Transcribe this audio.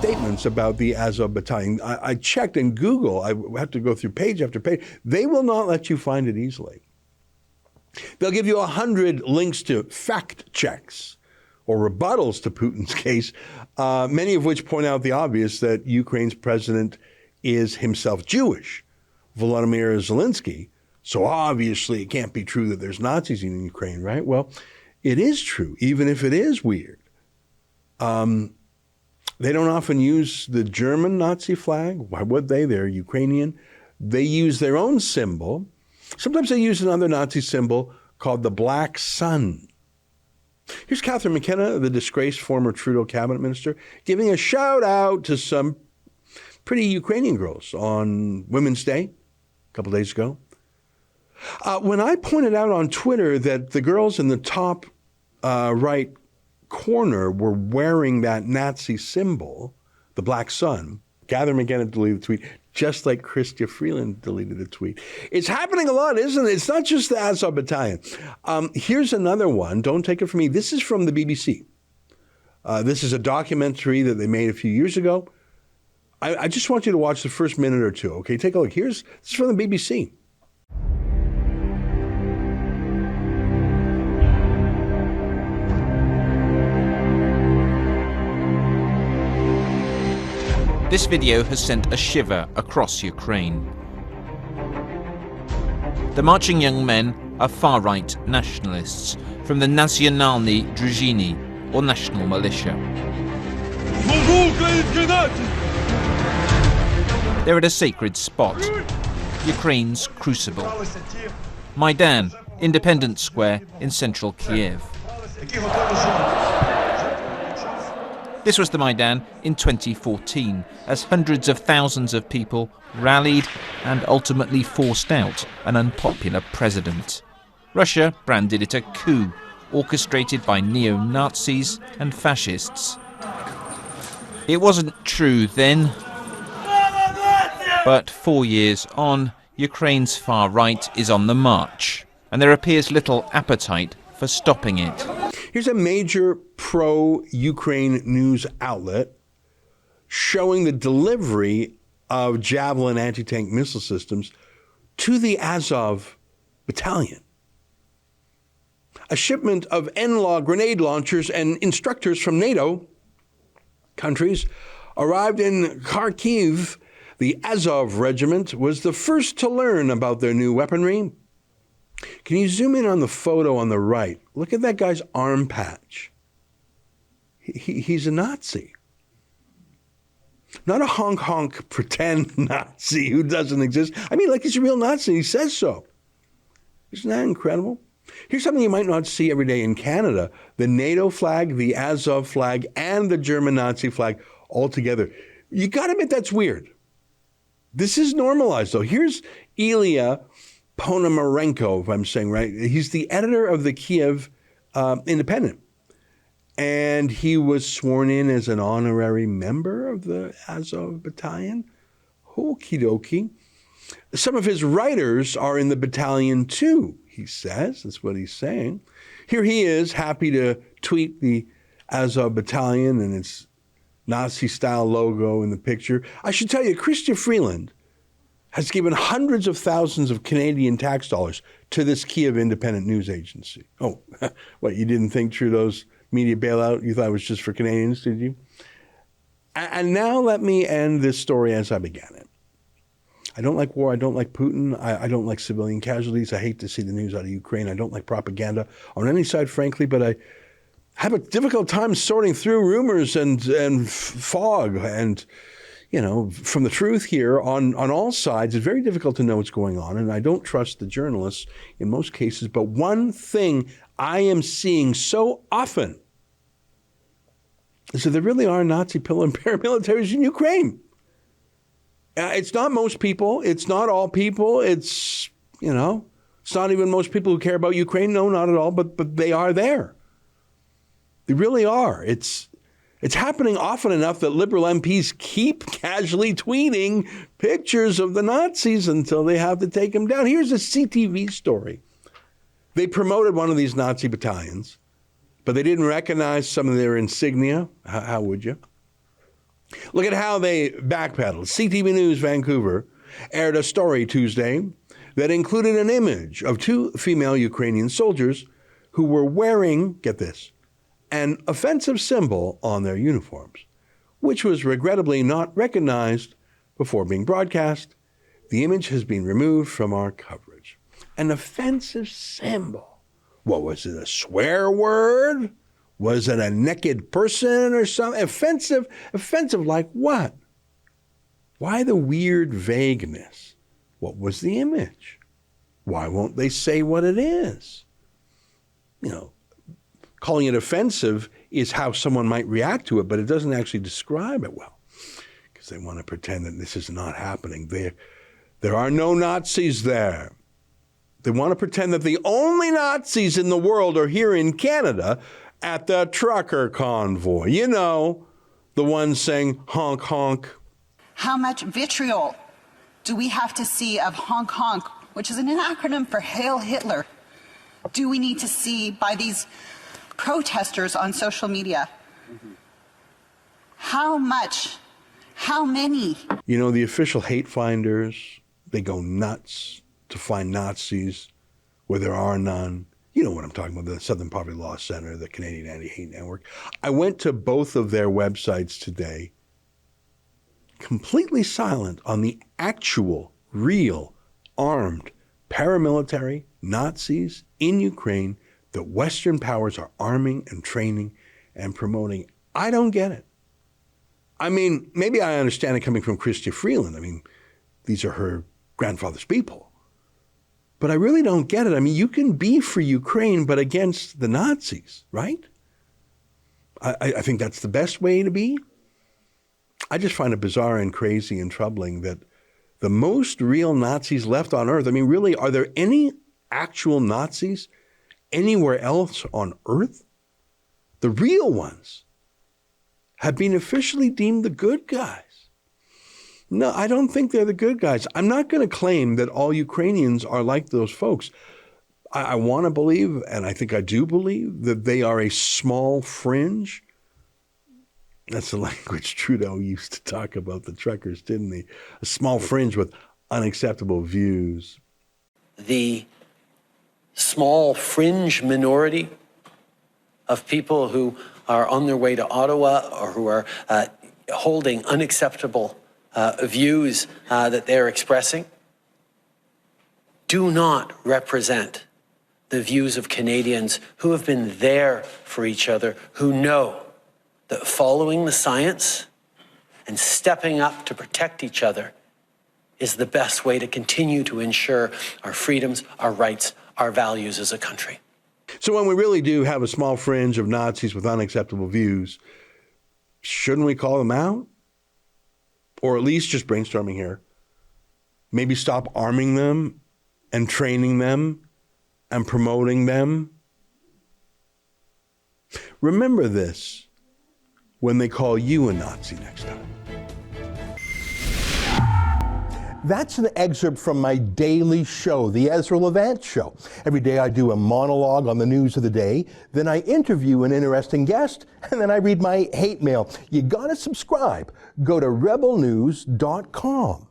statements about the Azov battalion. I checked in Google. I have to go through page after page. They will not let you find it easily. They'll give you 100 links to fact checks or rebuttals to Putin's case, many of which point out the obvious, that Ukraine's president is himself Jewish, Volodymyr Zelensky. So obviously it can't be true that there's Nazis in Ukraine, right? Well, it is true, even if it is weird. They don't often use the German Nazi flag. Why would they? They're Ukrainian. They use their own symbol. Sometimes they use another Nazi symbol called the Black Sun. Here's Catherine McKenna, the disgraced former Trudeau cabinet minister, giving a shout out to some pretty Ukrainian girls on Women's Day a couple days ago. When I pointed out on Twitter that the girls in the top right corner were wearing that Nazi symbol, the Black Sun, Catherine McKenna deleted the tweet, just like Chrystia Freeland deleted the tweet. It's happening a lot, isn't it? It's not just the Azov Battalion. Here's another one. Don't take it from me. This is from the BBC. This is a documentary that they made a few years ago. I just want you to watch the first minute or two, okay? Take a look. This is from the BBC. This video has sent a shiver across Ukraine. The marching young men are far-right nationalists from the Nationalny Drużyny, or National Militia. They're at a sacred spot, Ukraine's crucible. Maidan, Independence Square in central Kiev. This was the Maidan in 2014, as hundreds of thousands of people rallied and ultimately forced out an unpopular president. Russia branded it a coup, orchestrated by neo-Nazis and fascists. It wasn't true then, but 4 years on, Ukraine's far right is on the march, and there appears little appetite for stopping it. Here's a major pro-Ukraine news outlet showing the delivery of Javelin anti-tank missile systems to the Azov battalion. A shipment of NLAW grenade launchers and instructors from NATO countries arrived in Kharkiv. The Azov regiment was the first to learn about their new weaponry. Can you zoom in on the photo on the right? Look at that guy's arm patch. He's a Nazi. Not a honk pretend Nazi who doesn't exist. I mean, like he's a real Nazi. He says so. Isn't that incredible? Here's something you might not see every day in Canada. The NATO flag, the Azov flag, and the German Nazi flag all together. You got to admit that's weird. This is normalized, though. Here's Ilya Ponomarenko, if I'm saying right. He's the editor of the Kiev Independent. And he was sworn in as an honorary member of the Azov battalion. Okie dokie. Some of his writers are in the battalion too, he says. That's what he's saying. Here he is, happy to tweet the Azov battalion and its Nazi-style logo in the picture. I should tell you, Chrystia Freeland has given hundreds of thousands of Canadian tax dollars to this Kiev independent news agency. Oh, what, you didn't think Trudeau's media bailout, you thought it was just for Canadians, did you? And now let me end this story as I began it. I don't like war. I don't like Putin. I don't like civilian casualties. I hate to see the news out of Ukraine. I don't like propaganda on any side, frankly, but I have a difficult time sorting through rumors and fog and, you know, from the truth here on all sides. It's very difficult to know what's going on, and I don't trust the journalists in most cases. But one thing I am seeing so often is that there really are Nazi paramilitaries in Ukraine. It's not most people. It's not all people. It's, you know, it's not even most people who care about Ukraine. No, not at all. But they are there. They really are. It's happening often enough that Liberal MPs keep casually tweeting pictures of the Nazis until they have to take them down. Here's a CTV story. They promoted one of these Nazi battalions, but they didn't recognize some of their insignia. How would you? Look at how they backpedaled. CTV News Vancouver aired a story Tuesday that included an image of two female Ukrainian soldiers who were wearing, get this, an offensive symbol on their uniforms, which was regrettably not recognized before being broadcast. The image has been removed from our coverage. An offensive symbol. What was it, a swear word? Was it a naked person or something? Offensive like what? Why the weird vagueness? What was the image? Why won't they say what it is? You know, calling it offensive is how someone might react to it, but it doesn't actually describe it well, because they want to pretend that this is not happening. There are no Nazis there. They want to pretend that the only Nazis in the world are here in Canada at the trucker convoy. You know, the ones saying honk, honk. How much vitriol do we have to see of honk, honk, which is an acronym for Hail Hitler, do we need to see by these protesters on social media? How much? How many? You know, the official hate finders, they go nuts to find Nazis where there are none. You know what I'm talking about, the Southern Poverty Law Center, the Canadian Anti-Hate Network. I went to both of their websites today, completely silent on the actual, real, armed paramilitary Nazis in Ukraine that Western powers are arming and training and promoting. I don't get it. I mean, maybe I understand it coming from Chrystia Freeland. I mean, these are her grandfather's people. But I really don't get it. I mean, you can be for Ukraine, but against the Nazis, right? I think that's the best way to be. I just find it bizarre and crazy and troubling that the most real Nazis left on earth, I mean, really, are there any actual Nazis anywhere else on earth? The real ones have been officially deemed the good guys. No, I don't think they're the good guys. I'm not going to claim that all Ukrainians are like those folks. I want to believe, and I think I do believe, that they are a small fringe. That's the language Trudeau used to talk about the truckers, didn't he? A small fringe with unacceptable views. The small fringe minority of people who are on their way to Ottawa or who are holding unacceptable views that they're expressing do not represent the views of Canadians who have been there for each other, who know that following the science and stepping up to protect each other is the best way to continue to ensure our freedoms, our rights, our values as a country. So when we really do have a small fringe of Nazis with unacceptable views, shouldn't we call them out? Or at least just brainstorming here, maybe stop arming them and training them and promoting them. Remember this when they call you a Nazi next time. That's an excerpt from my daily show, the Ezra Levant Show. Every day I do a monologue on the news of the day, then I interview an interesting guest, and then I read my hate mail. You gotta subscribe. Go to rebelnews.com.